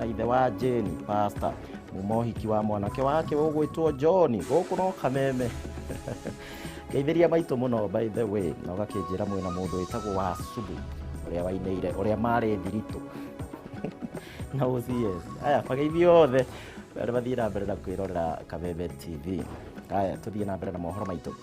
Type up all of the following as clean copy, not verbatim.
na ithe wa Jane pastor mumohiki wa mwanake wake ugwitwo John guku no Kameme geithiria maitu muno by the way na gakinjira mwina mundu witagwo wa Subu uria waineire uria mari thiritu na OCS aya mageithio othe bari bathira mbere na kwirorera Kameme TV aya tuthie na mbere na mohoro maitu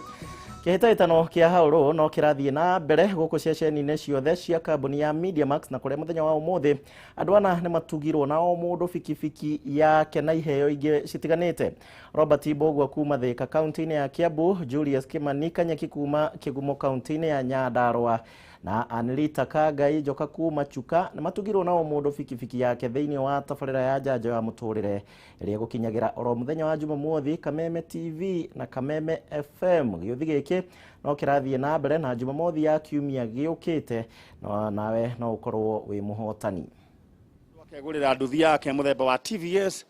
Kihitaitano kia hauro no kirathie na mbere guku ceceni-ini ciothe cia kambuni ya Media Max na kuria muthenya wa umuthi andu ana ni matugirwo na o mundu fikifiki yake na iheo ingi citiganite. Robert Ibogwa kuma Thika county-ini ya Kiambu, Julius Kimani Kanyeki kuma Kigumo county-ini ya Nyandarua na Anlita Kagai joka kuma Chuka na matugirwo na o mundu fikifiki yake thiini wa tabarira ya njanjo ya muturire iria gukinyagira oro muthenya wa Jumamothi. Kameme TV na Kameme FM giothi giki no kirathie na mbere na Jumamothi ya kiumia giukite no nawe no ukorwo wi muhotani wakegurira nduthi yake muthemba wa TVS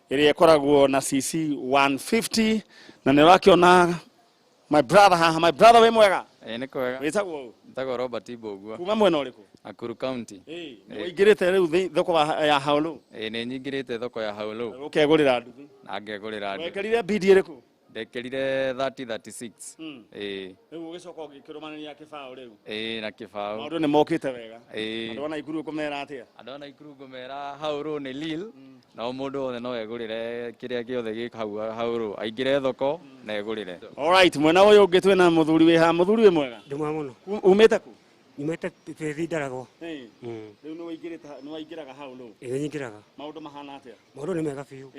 iria ikoragwo na CC 150 na ni rakiona my brother we mwega ni kwega witagwo Ntago Robert Ibogwa kuma mwena uriku Nakuru County ingirite riu thoko ya haulu ni nyingirite thoko ya haulu ukegurira nduthi na ngegurira nduthi wekerire bid iriku ndekerire 3036 riu ugicoka ugikirumanania kibao riu na kibao maundu ni mokite wega andu ana ikuru kumera atia andu ana ikuru kumera haulu ni lil na mundu othe no egurire kiria giothe gikau haulu aingire thoko na egurire. All right, mwena uyu ungi twina muthuri wi ha muthuri wi mwega ndimwa muno umite ku imete pethi ndarago riu ni waingiraga haulu nyingiraga maundu mahana atia maundu ni mega fiu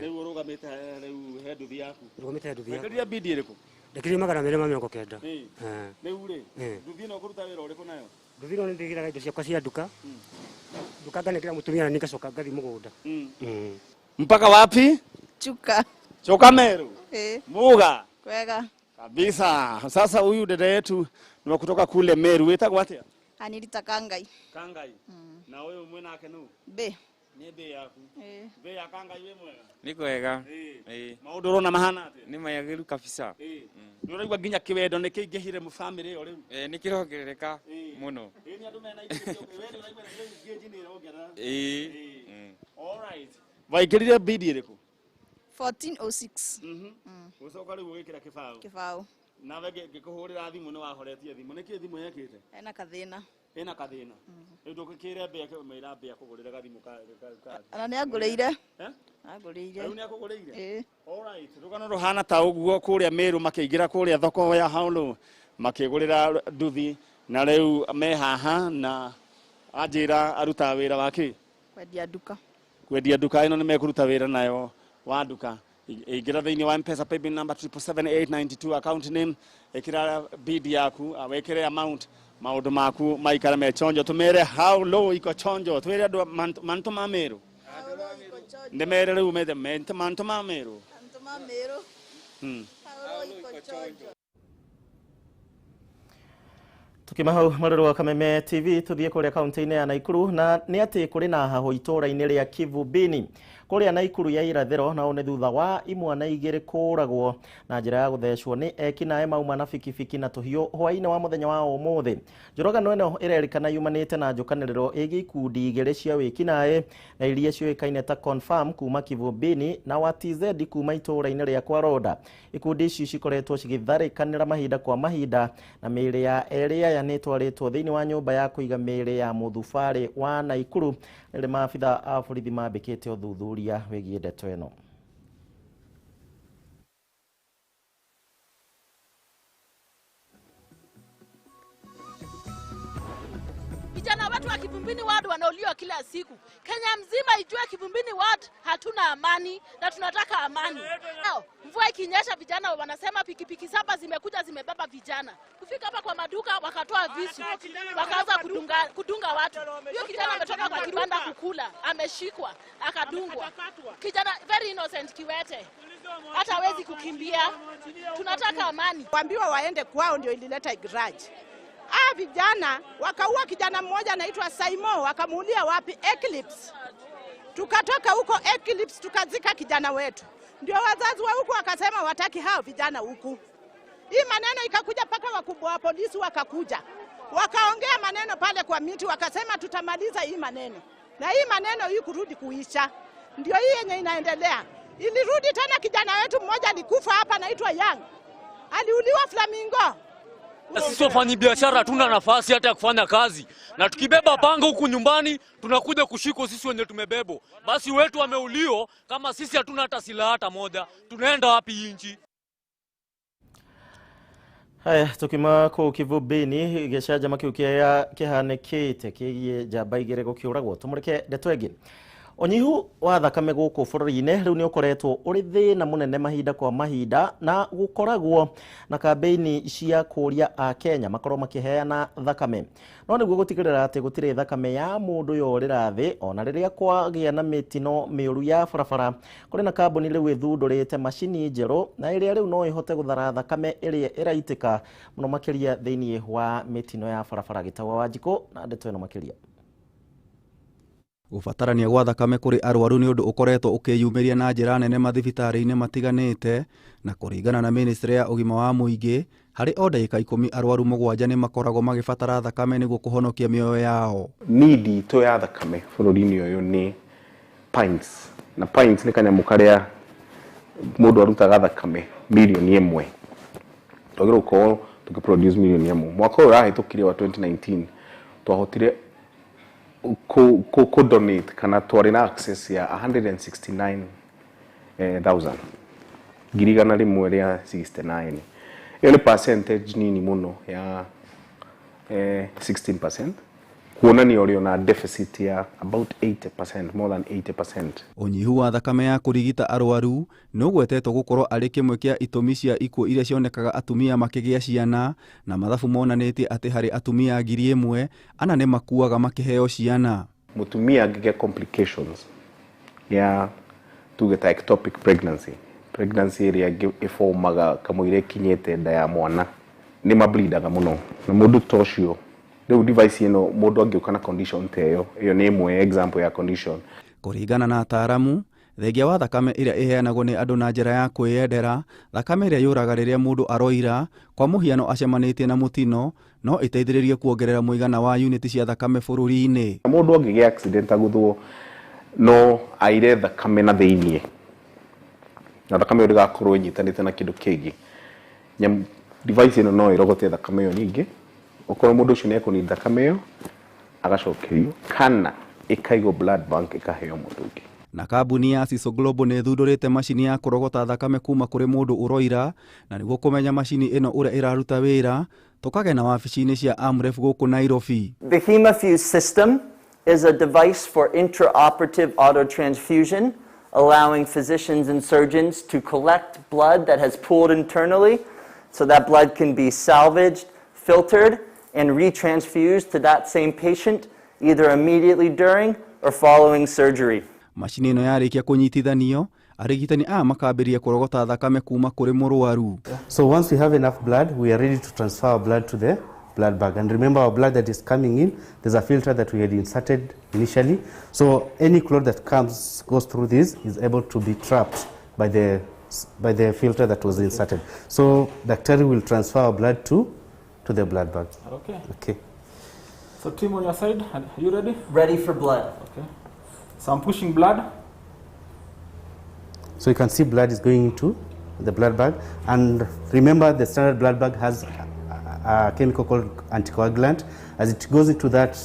riu urugamite riu he nduthi yaku urugumite nduthi yaku wekerire bid iriku ndekire magana 290 riu ri nduthi no kuruta wira uriku nayo nduthi no ndigiraga indo ciakwa cia duka duka ganekira mutumia na nikacoka ngathi mugunda mpaka wapi Chuka Meru Muga kwega kabisa. Sasa huyu dada yetu ni kutoka kule Meru wetagwa atia Anilita Kangai na wewe mwena yake nu be ni be yaku be ya Kangai we mwega ni kwega maundu rona mahana atia ni mayagiru kabisa ni uraigwa nginya kiwendo ni kingihire mu family yo riu ni kirogereka muno ni andu mena igire wewe uraigwa ngeji ni rogera all right waigirire bid iriku 1406 ucoka riu ugikira kibao na wege ngikuhurira thimu ni wahoretie thimu niki thimu yekite ena kathina riu ndukikire mbia meira mbia kugurira gathimu ka ana ni agurire riu ni akugurire all right rugano ruhana ta uguo kuria Meru makiingira kuria thoko ya haulu makigurira nduthi na riu me haha na ajira aruta wira wake kwendia duka ino ni mekuruta wira nayo wa duka igira thiini wa M-Pesa paybill number 77892 account name ikira bid yaku awekere amount maundu maku maikara me chonjo tumere how low iko chonjo twere andu manto ma Meru ndemere riu mete manto ma Meru Tukimahau maruru wa Kameme TV tuthie kuria kaunti-ini ya Naikuru na ni ati kuri na haho itura-ini ria Kivubini kuria Naikuru ya irathiro na one thutha wa imwana igiri kuragwo na njira ya guthecwo ni ekinae mauma na fikifiki na tuhio hwaine wa muthenya wa umuthi. Njorogano ino irerikana yumanite na njukaniriro igi ikundi igiri cia wikinae na iria cioikaine ta Confirm kuma Kivubini na wa TZ kuma itura-ini ria Kwa Roda. Ikundi ici cikoretwo cigitharikanira mahinda kwa mahinda na miri ya eria ya nitwaritwo thiini wa nyumba ya kuiga miri ya muthubari wa Naikuru ri maabitha a borithi mambikite uthuthuria wigie ndeto ino. Vijana wetu wa Kivumbini ward wanauliwa kila siku. Kenya mzima ijue Kivumbini ward hatuna amani na tunataka amani. Mvua ikinyesha vijana wanasema pikipiki 7 zimekuja zimebeba vijana. Kufika hapa kwa maduka wakatoa visu. Wakaanza kudunga watu. Hiyo kijana ametoka kwa kibanda kukula, ameshikwa, akadungwa. Kijana very innocent Kiwete. Hata hawezi kukimbia. Tunataka amani. Waambiwa waende kwao ndio ilileta grudge. Vijana wakaua kijana mmoja anaitwa Saimo, wakamuulia wapi? Eclipse. Tukatoka huko Eclipse tukazika kijana wetu. Ndio wazazi wa huko wakasema wataki hao vijana huku. Hii maneno ikakuja paka wakubwa wa polisi wakakuja. Wakaongea maneno pale kwa miti wakasema tutamaliza hii maneno. na hii maneno hii kurudi kuisha. Ndio hii yenye inaendelea. Ilirudi tena, kijana wetu mmoja alikufa hapa anaitwa Young. Aliuliwa Flamingo. Sisi wafanyi biashara hatuna nafasi hata ya kufanya kazi. Na tukibeba panga huku nyumbani tunakuja kushikwa sisi wenye tumebebo. Basi wetu wameulio kama sisi hatuna hata silaha hata moja. Tunaenda wapi nchi? Haya, tukima ku kivubini gicajama kiu kihanekite kigie jamba igire gukiuragwo tumurike ndetwegi onyihu wa thakame guku bururi-ini riu ni ukoretwo uri thina munene mahinda kwa mahinda na gukoragwo na kambeini cia kuria a Kenya makorwo makiheana thakame no niguo gutigirira ati gutire thakame ya mundu yorira thi ona riria kwagia na mitino miuru ya barabara kuri na kambuni riu ithundurite mashini njeru na iria riu no ihote guthara thakame iria iraitika muno makiria thiini wa mitino ya barabara gitawa Wanjiko na ndeto ino makiria Gubatarania gwa thakame kuri arwaru ni undu ukoretwo ukiyumiria na njira nene mathibitari-ini matiganite na kuringana na ministry ya ugima wa muingi hari o ndagika 10 arwaru 7 ni makoragwo magibatara thakame niguo kuhonokia mioyo yao. Nidi to ya thakame bururi-ini uyu ni pints na pints ni kanyamu karia mundu arutaga thakame milioni 1 twagira uko tukiproduce milioni 1 mwaka uyu rahitukire wa 2019 twahotire ko donate kana twari na access ya 169,000 girigana rimwe ria 69 iyo ni percentage nini muno ya 16% kuonania uri na deficit ya about 80%, more than 80%. Onyihu wa thakame ya kurigita arwaru no gwetetwo gukorwo ari kimwe kia itumi cia ikuo iria cionekaga atumia makigia ciana na mathabu monanĩtie ati hari atumia 1,000 ana ne makuaga makiheo ciana. Mutumia angigia complications ya tugeta ectopic pregnancy area ifomaga kamwire kinyete nda ya mwana ni mableedaga muno na mundu tocio riu device ino mundu angiuka na condition teyo iyo ni imwe example ya condition. Kuringana na ataramu thengia wa thakame iria iheanagwo ni andu na njira ya kwiyendera thakame iria yuraga riria mundu aroira kwa muhiano acemanitie na mutino no iteithiririe kuongerera muigana wa unit cia thakame bururi-ini. Mundu angigia accident aguthwo no aire thakame na thiini na thakame uri gakorwo nyitanite na kindu kingi nyam device ino no irogote thakame yo nyingi ukorwo mundu ucio ni ekuni thakame yo agacokerio kana ikaigo blood bank ikaheo mundu ungi. Na kambuni ya Siso Global ni thundurite mashini ya kurogota thakame kuma kuri mundu uroira na niguo kumenya mashini ino uria iraruta wira tukage na wabici-ini cia Amref guku Nairobi. The Hemafuse system is a device for intraoperative autotransfusion, allowing physicians and surgeons to collect blood that has pooled internally so that blood can be salvaged, filtered, and retransfused to that same patient either immediately during or following surgery. Mashini ino yarikia kunyitithanio arigitani makaambiria kurogota thakame kuma kuri murwaru. So once we have enough blood, we are ready to transfer our blood to the blood bag. And remember, our blood that is coming in, there's a filter that we had inserted initially. So any clot that goes through this is able to be trapped by the filter that was inserted. So daktari will transfer our blood to the blood bag. Okay. So team on your side, are you ready? Ready for blood. Okay. So I'm pushing blood. So you can see blood is going into the blood bag. And remember, the standard blood bag has a chemical called anticoagulant. As it goes into that,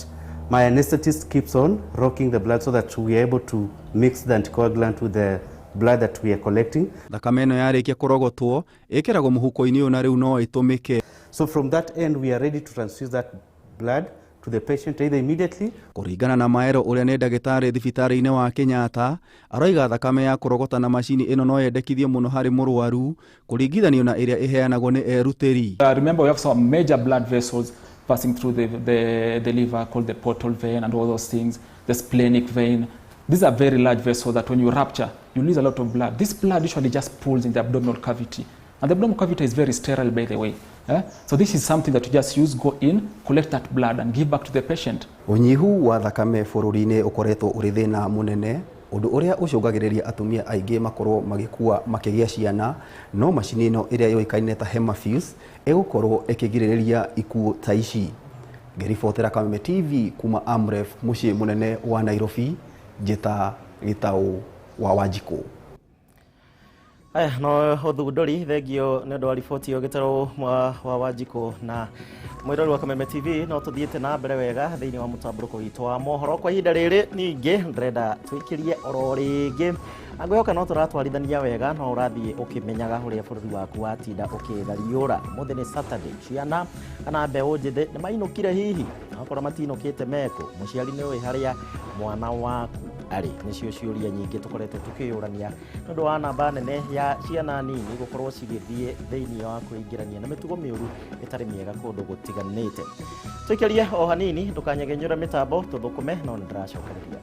my anesthetist keeps on rocking the blood so that we are able to mix the anticoagulant with the blood that we are collecting. Thakame ino yarikia kurogotwo ikiragwo muhuko-ini uyu na riu no itumike. So from that end, we are ready to transfuse that blood to the patient either immediately. Kuringana na Maero uria ni ndagitari thibitari-ini wa Kenyatta aroiga thakame ya kurogota na mashini ino no yendekithie muno hari murwaru kuringithanio na iria iheanagwo ni eruteri. Remember, we have some major blood vessels passing through the liver called the portal vein and all those things, the splenic vein. These are very large vessels that when you rupture, you lose a lot of blood. This blood usually just pools in the abdominal cavity. And the abdominal cavity is very sterile, by the way. So this is something that you just use, go in, collect that blood and give back to the patient. Unyihu wa thakame bururi-ini ukoretwo uri thina munene undu uria ucungagiriria atumia aingi makorwo magikua makigia ciana no mashini ino iria yoikaine ta Hemafuse igukorwo ikigiririria ikuo ta ici. Ngiribotera Kameme TV kuma Amref muciĩ munene wa Nairobi, njĩta Gĩtaũ wa Wanjikũ. No ũthundũri thengio nĩ ũndũ wa riboti ĩyo Gĩtaũ wa Wanjikũ na mwĩrori wa Kameme TV. No tũthiĩte na mbere wega thĩinĩ wa mũtambũrũko witũ wa mohoro kwa ihinda rĩrĩ. Ningĩ ndĩrenda twĩkĩrie oro rĩngĩ ngwĩhoka no tũratwarithania wega, no ũrathiĩ ũkĩmenyaga ũrĩa bũrũri waku watinda ũkĩthariũra. Mũthĩ nĩ Saturday, ciana kana mbeũ njĩthĩ nĩ mainũkire hihi, okorwo matinũkĩte meko, mũciari nĩ ũĩ harĩa mwana waku arĩ. Nĩcio ciũria nyingĩ tũkoretwo tũkĩyũrania nĩ ũndũ wa namba nene ya ciana nini gũkorwo cigĩthiĩ thĩinĩ wa kwĩingĩrania na mĩtugo mĩũru ĩtarĩ mĩega kũndũ gũtiganĩte. Twĩkĩrie o hanini, ndũkanyegenyũre mĩtambo tũthũkũme, no nĩ ndĩracokereria.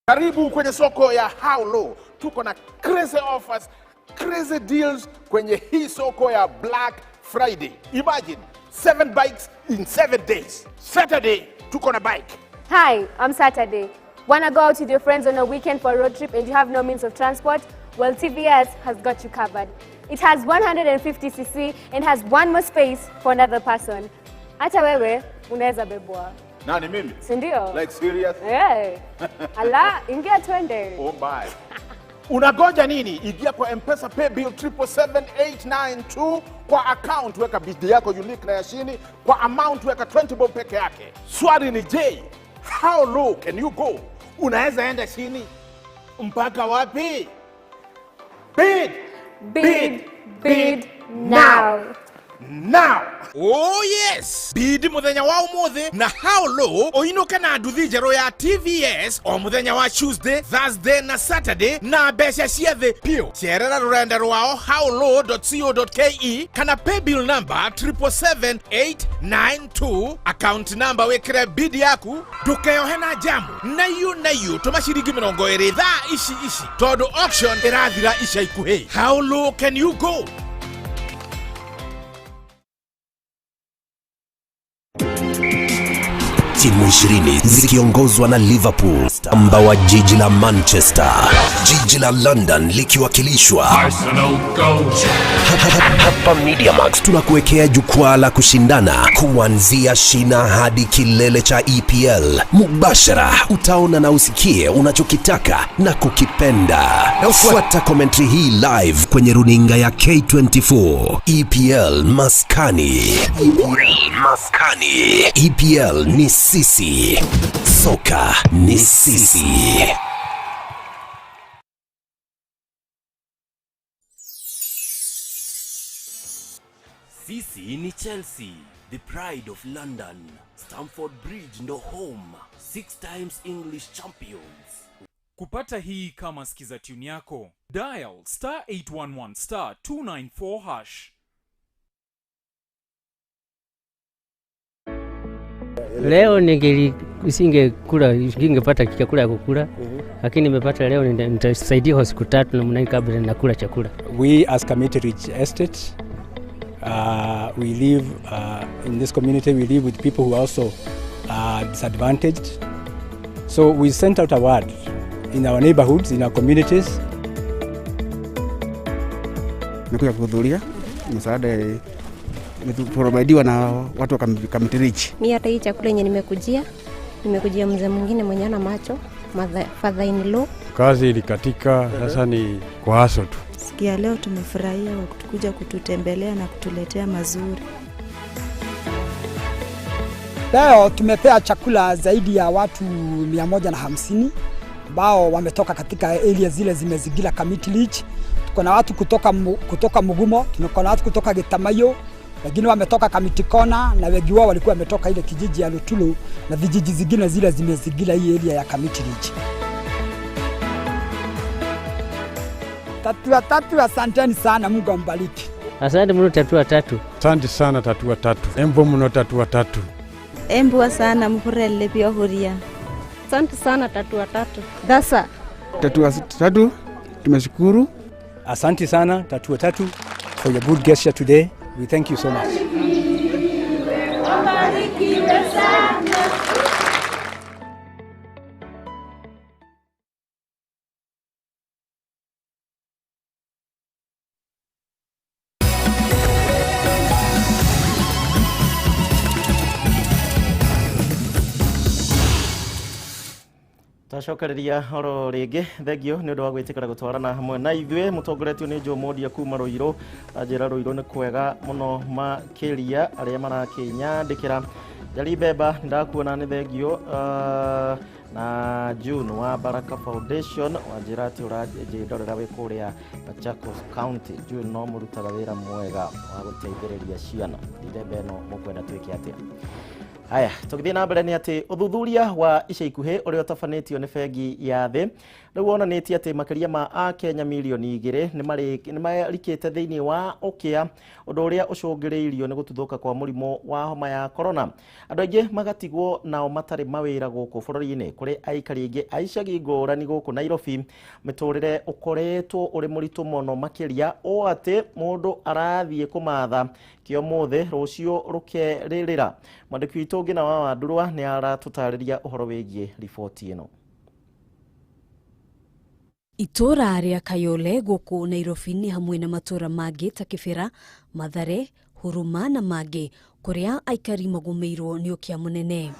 Karibu kwenye soko ya How Low. Tuko na crazy offers, crazy deals kwenye hii soko ya Black Friday. Imagine 7 bikes in 7 days. Saturday, tuko na bike. Hi, I'm Saturday. Wanna go out with your friends on a weekend for a road trip and you have no means of transport? Well, TVS has got you covered. It has 150cc and has one more space for another person. Hata wewe unaweza bebwa. Nani mimi? Sindio? Like serious? Yeah. Ala, ingia twende. Oh my. Unagoja nini? Ingia kwa M-Pesa pay bill 77892 kwa account weka bidii yako unique na yashini, kwa amount weka 20 bob peke yake. Swali ni je, how low can you go? Unaweza enda chini mpaka wapi? Bid. Bid. Bid now. Now. Oh yes! Bidi muthenya wa umuthi na How Low oinuke na nduthi njerũ ya TVS o muthenya wa Tuesday, Thursday na Saturday na mbeca ciothe pio. Cerera rurenda rwao howlow.co.ke kana pay bill number 77892, account number wekire bidi yaku, ndukeyohe na jamu na yu tuma ciringi 20 thaa ici tondu auction irathira ica ikuhĩ. How low can you go? Timu 20 zikiongozwa na Liverpool, amba wa jiji la Manchester, jiji la London likiwakilishwa Arsenal Gold. Hapa Media Max tunakuwekea jukwaa la kushindana kuanzia shina hadi kilele cha EPL. Mubashara utaona na usikie unachokitaka na kukipenda. Fuata commentary hii live kwenye runinga ya K24. EPL Maskani. EPL ni sisi. Soka ni sisi. Sisi ni Chelsea, the pride of London. Stamford Bridge ndo home, 6 times English champions. Kupata hii kama sikiza tune yako, dial *811 *294#. Leo nisingepata chakula ya kukula, lakini nimepata leo, nitasaidia kwa siku 3 na mnani kabla nakula chakula. We as Kameme Ridge Estate, we live in this community, we live with people who are also disadvantaged. So we sent out a word in our neighborhoods, in our communities. Nikuja kuhudhuria msaada provided na watu wa Kameme Ridge. Mimi hata hii chakula yenye nimekujia mzee mwingine mwenye ana macho, father in law. Kazi ilikatika, sasa ni kwa haso tu. Sikia leo tumefurahia kuja kututembelea na kutuletea mazuri. Leo tumepea chakula zaidi ya watu 150 ambao wametoka katika area zile zimezingira Kameme Ridge. Tuko na watu kutoka Mugumo, tuko na watu kutoka Gitamayo, wengine wametoka Kamitikona na wengi wao walikuwa wametoka ile kijiji ya Lutulu na vijiji zingine zile zimezingira hii area ya Kameme Ridge. Tatu, asanteni sana, Mungu ambariki. Asante mno Tatu. Asante sana Tatu. Embo mno Tatu. Embwa sana mhurele pia huria. Asante sana Tatu. Dasa. Tatu, tumeshukuru. Asante sana Tatu for your good gesture today. We thank you so much. Tacokereria oro ringi thengio ni undu wa gwitikira gutwarana hamwe na ithue mutongoretio ni Jomodia kuma Ruiru ajira Ruiru ni kwega muno makiria aria marakinyandikira Jari Beba ndakuona ni thengio na June wa Baraka Foundation wajira ati urajindorera wi kuria Machakos County June no murutaga wira mwega wa guteithĩrĩria ciana ndebe no mukwenda twike atia. Haya, tukithie na mbere ni ati uthuthuria wa ica ikuhi uria utafanitio ni bengi ya thi riu wonanitie ati makiria ma a Kenya milioni 2 ni marikite thiini wa ukia undu uria ucungiriirio ni gututhuka kwa murimo wa homa ya corona. Andu aingi magatigwo nao matari mawira guku bururi-ini kuri aikari aingi aicagi ngurani guku Nairobi miturire ukoretwo uri muritu muno makiria o ati mundu arathie kumatha kio mothe rucio rukeririra. Mwandiki witu ungi na wa Ndurwa ni aratutariria uhoro wigie ripoti ino. Itura ria Kayole guku Nairobi ni hamwe na matura mangi ta Kibera, Mathare, Huruma na mangi kuria aikari magumeirwo ni ukia munene.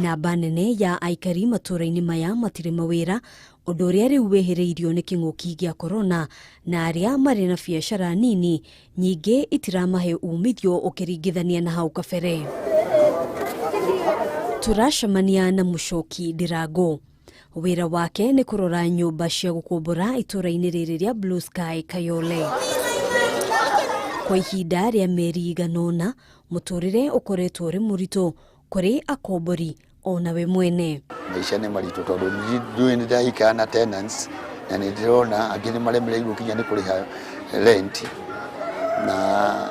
Namba nene ya aikari matura-ini maya matire mawira undu uria riu wehereirio ni king'uki gia corona na aria mari na biashara nini nyingi itiramahe umithio ukiringithania na hau kabere. Turacemania na Mucoki Ndirango. Wira wake ni kurora nyumba cia gukumbura itura-ini riri ria Blue Sky Kayole. Kwa ihinda ria meri iganona muturire ukoretwo uri murito kuri akombori ona we mwene. Maisha ni marito tondu ndui ndahika na tenants na ndirona angini maremereirwo kinya ni kuriha rent na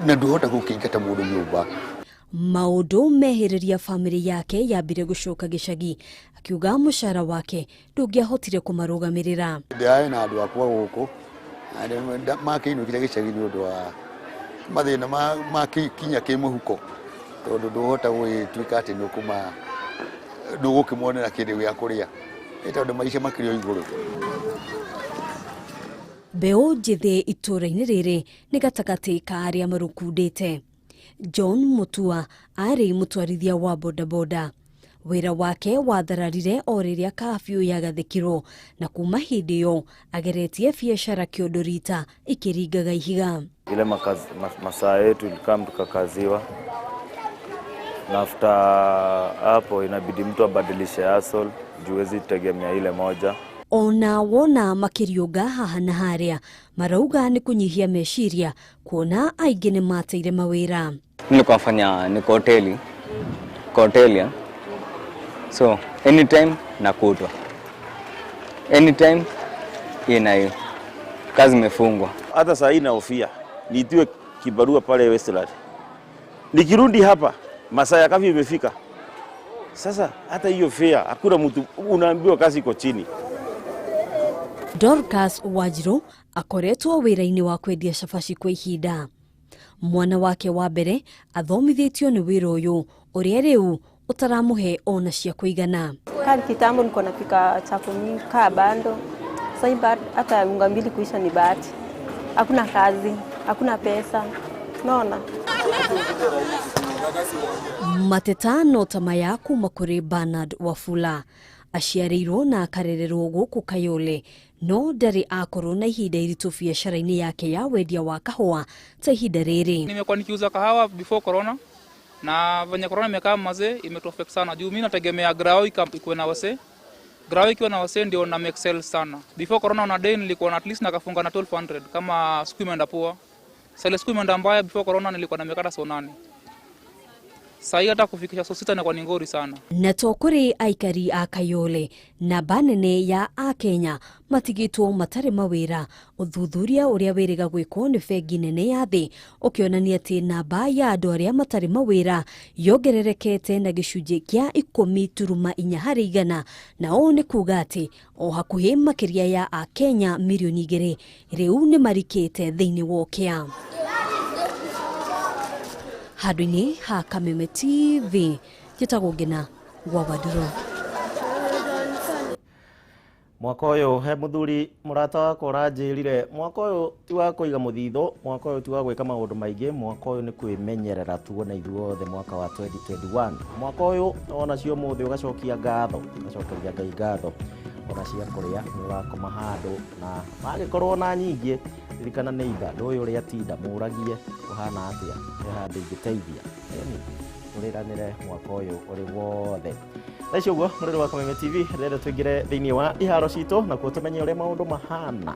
nduhota gukingata mundu nyumba. Maundu mehiriria family yake yambire gucoka gicagi akiuga mushara wake ndungiahotire kumarugamirira. Ndiaye na andu akwa guku makiinukire gicagi ni undu wa mathina makinya kimuhuko tondu nduhota gwituika ati nukuma ndugukimwonera kindu gya kuria tondu maisha makirio iguru. Beo njithe itura-ini riri ni gatagati ka aria marukundite. John Mutua ari mutwarithia wa bodaboda. Wira wake wathararire o riria kafyu yagathikirwo na kuma hindi yo ageretie biashara kiondorita ikiringaga ihiga. Ile masaa yetu ilikam tukakaziwa na after hapo inabidi mtu abadilishe hustle juwezi tegemea ile moja. Ona wona makiriuga haha na haria marauga ni kunyihia meciria kuona aingi ni mateire mawira. Nilikuwa niko hoteli so anytime nakutwa anytime ina kazi imefungwa. Hata saa hii naofia niitiwe kibarua pale Westland, nikirudi hapa masaa ya kafyu imefika. Sasa hata hiyo fare hakuna mtu, unaambiwa kazi iko chini. Dorcas Wajiro akoretwo wira-ini wa kwendia cabaci kwa ihinda. Mwana wake wa mbere athomithitio ni wira uyu uria riu utaramuhe ona cia kuigana. Kali kitambo niko napika chakula kaa bando. Sasa hata unga mbili kuisha ni bahati. Hakuna kazi, hakuna pesa. Naona. Matetano tamaya kuma kuri Bernard Wafula. Aciarirwo na akarererwo guku Kayole no ndari akorwo na ihinda iritu biashara-ini yake ya wendia wa kahua ta ihinda riri. Nimekuwa nikiuza kahawa before corona na venye corona imekaa mazee imetuaffect sana juu mimi nategemea grao ikuwe na wase. Grao ikiwa na wase ndio na make sell sana. Before corona on a day nilikuwa na at least nakafunga na 1200 kama siku imeenda poa. Sale siku imeenda mbaya before corona nilikuwa na mekata so 8. Saa hii hata kufikisha saa 6 inakuwa ni ngori sana. Na to kuri aikari a Kayole na banene ya a Kenya matigitwo matare mawira uthuthuria uria wiriga gwikwo ni bengi nene ya thi ukionania ati namba ya andu aria matare mawira yongererekete na gicunji kia 10.4% na o ni kuga ati o hakuhi makiria ya a Kenya milioni 2 riu ni marikite thiini wokia. Hadwini ha Kameme TV jitagogena gwawadiro. Mwaka uyu he muthuri murata wakwa uranjirire mwaka uyu ti wa kuiga muthitho, mwaka uyu ti wa gwika maundu maingi, mwaka uyu ni kwimenyerera tuona ithuothe mwaka wa 2021. Mwaka uyu ona cio muthi ugacokia ngatho, ugacokeria Ngai ngatho, ona cia kuria ni wakoma handu na magikorwo na nyingi ririkana ni itha nduyu ria tinda muragie kuhana atia he handu ingiteithia uriranire mwaka uyu uri wothe. Thaicio guo muriro wa Kameme TV rero twingire thiini wa iharo cito na kuo tumenye uria maundu mahana